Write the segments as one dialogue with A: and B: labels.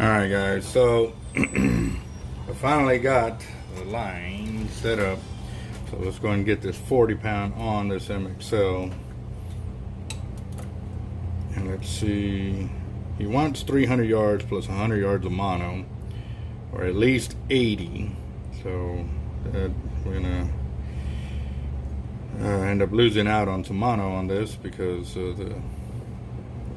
A: Alright guys, so I finally got the line set up. So let's go and get this 40-pound on this MXL. And let's see, he wants 300 yards plus 100 yards of mono, or at least 80. So that we're gonna end up losing out on some mono on this because of the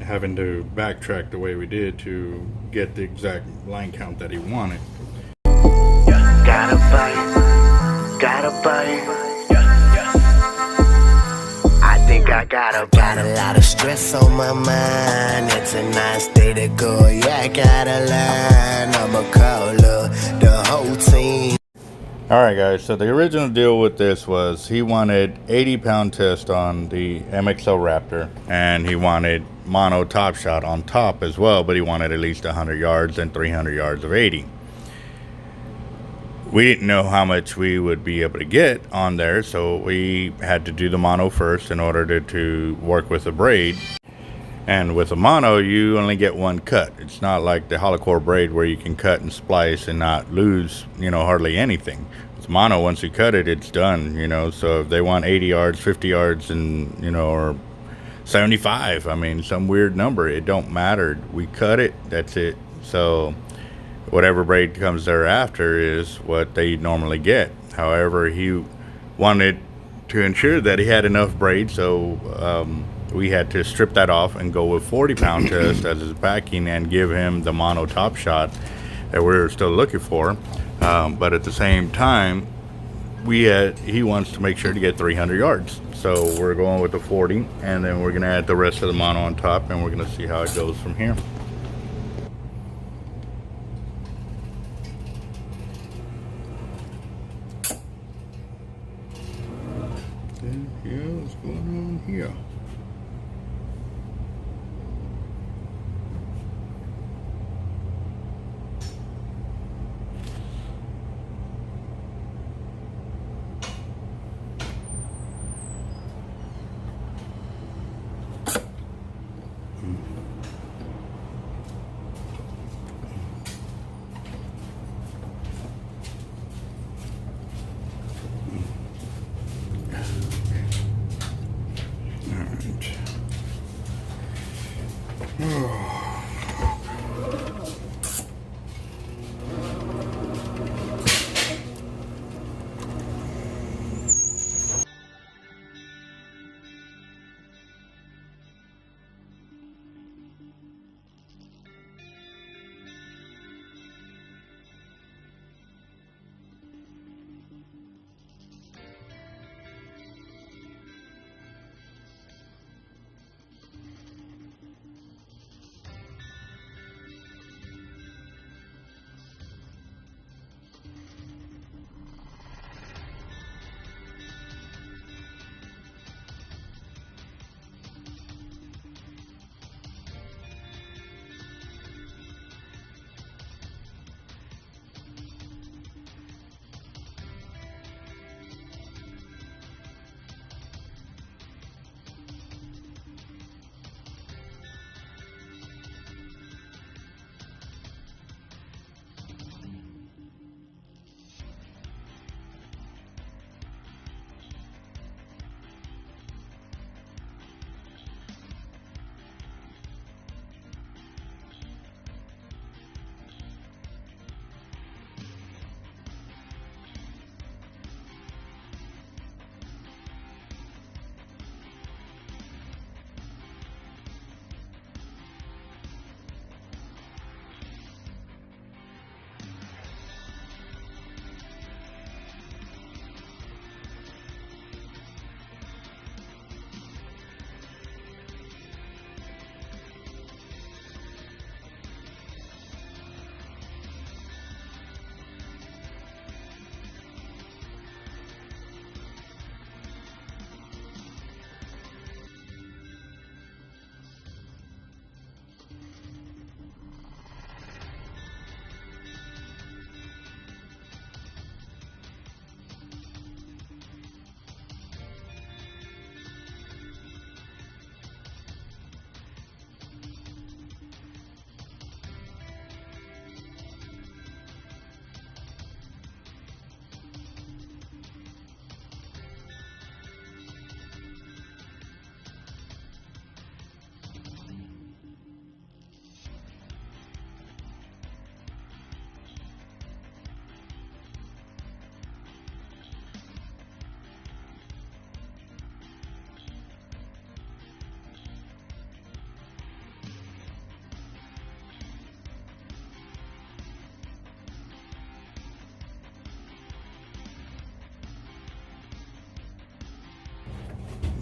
A: having to backtrack the way we did to get the exact line count that he wanted.
B: Gotta bite. I think I got a lot of stress on my mind. It's a nice day to go. Yeah, I gotta learn. I'ma call up the whole team.
A: Alright guys, so the original deal with this was he wanted 80-pound test on the MXL Raptor, and he wanted mono top shot on top as well, but he wanted at least 100 yards and 300 yards of 80. We didn't know how much we would be able to get on there, so we had to do the mono first in order to work with the braid. And with a mono, you only get one cut. It's not like the hollow core braid where you can cut and splice and not lose, hardly anything. It's mono, once you cut it, it's done, So if they want 80 yards, 50 yards, and, or 75, I mean, some weird number, it don't matter. We cut it, that's it. So whatever braid comes thereafter is what they normally get. However, he wanted to ensure that he had enough braid, so we had to strip that off and go with 40-pound test as his backing and give him the mono top shot that we were still looking for. But at the same time, he wants to make sure to get 300 yards. So we're going with the 40, and then we're going to add the rest of the mono on top, and we're going to see how it goes from here. What's going on here?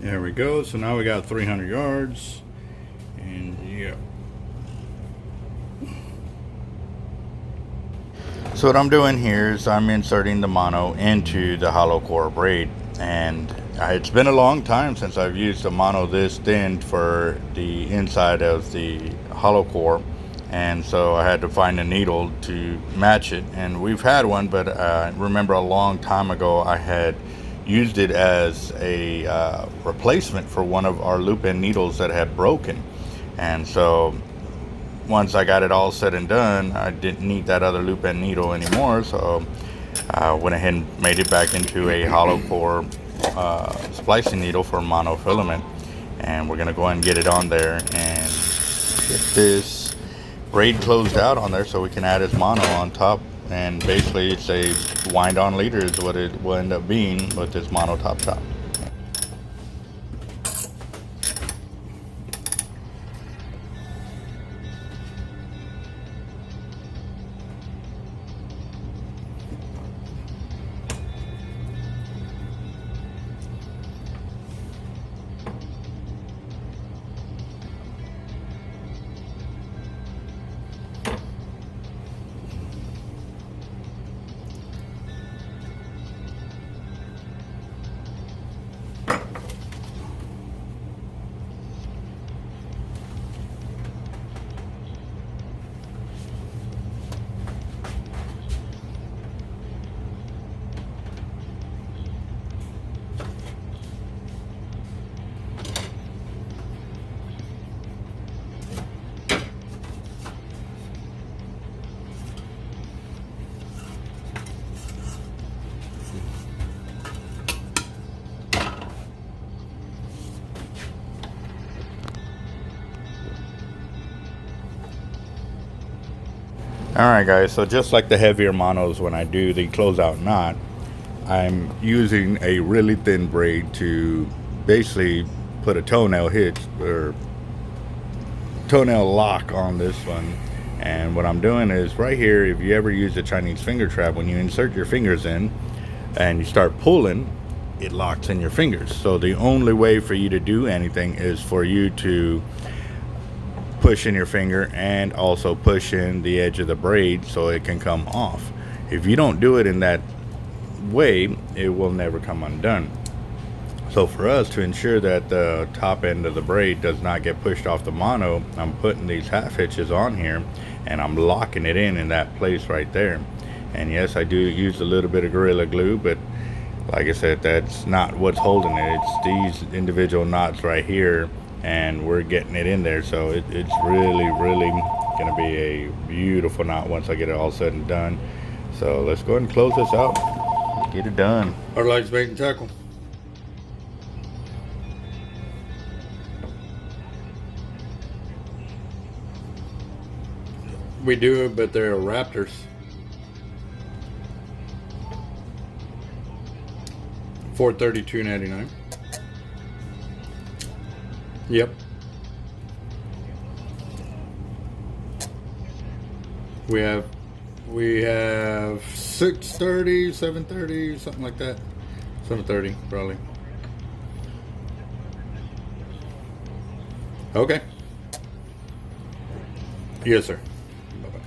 A: There we go. So now we got 300 yards. And yeah. So what I'm doing here is I'm inserting the mono into the hollow core braid. And it's been a long time since I've used a mono this thin for the inside of the hollow core. And so I had to find a needle to match it. And we've had one, but I remember a long time ago I had used it as a replacement for one of our loop-in needles that had broken. And so once I got it all said and done, I didn't need that other loop-in needle anymore. So I went ahead and made it back into a hollow core splicing needle for monofilament. And we're gonna go ahead and get it on there and get this braid closed out on there so we can add his mono on top. And basically it's a wind on leader is what it will end up being with this mono top. Alright guys, so just like the heavier monos, when I do the closeout knot, I'm using a really thin braid to basically put a toenail hitch or toenail lock on this one. And what I'm doing is right here, if you ever use a Chinese finger trap, when you insert your fingers in and you start pulling, it locks in your fingers. So the only way for you to do anything is for you to push in your finger and also push in the edge of the braid so it can come off. If you don't do it in that way, it will never come undone. So for us to ensure that the top end of the braid does not get pushed off the mono, I'm putting these half hitches on here and I'm locking it in that place right there. And yes, I do use a little bit of Gorilla Glue, but like I said, that's not what's holding it. It's these individual knots right here, and we're getting it in there. So it's really gonna be a beautiful knot once I get it all said and done. So let's go ahead and close this out, get it done.
C: Our lights, bait, and tackle. We do it, but they're raptors. $432.99. Yep. We have 630, 730, something like that. 730 probably. Okay. Yes, sir. Bye-bye.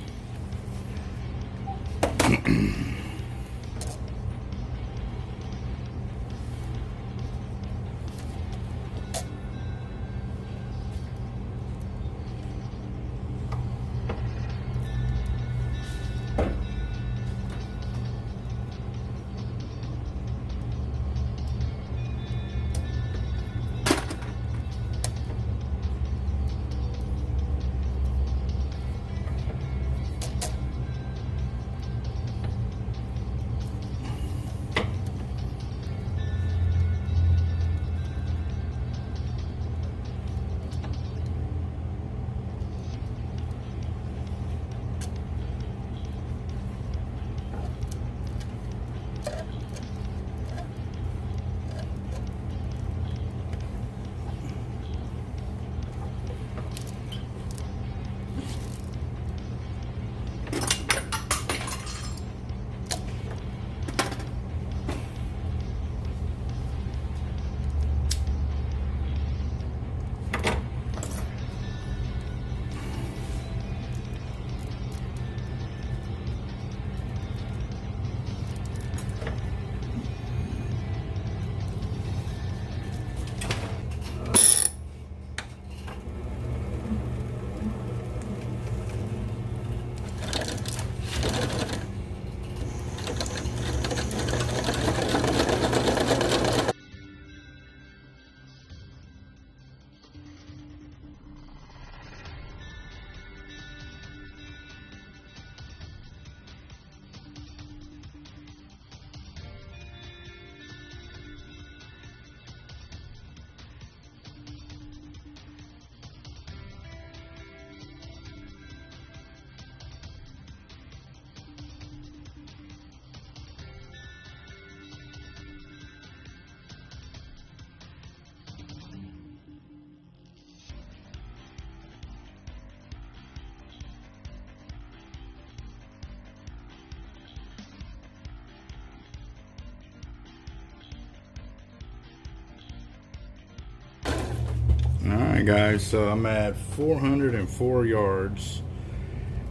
A: Alright guys, so I'm at 404 yards.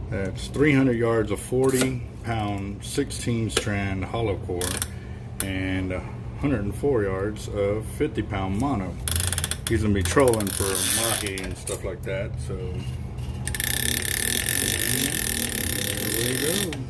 A: That's 300 yards of 40 pound 16 strand hollow core and 104 yards of 50 pound mono. He's gonna be trolling for mahi and stuff like that, so there we go.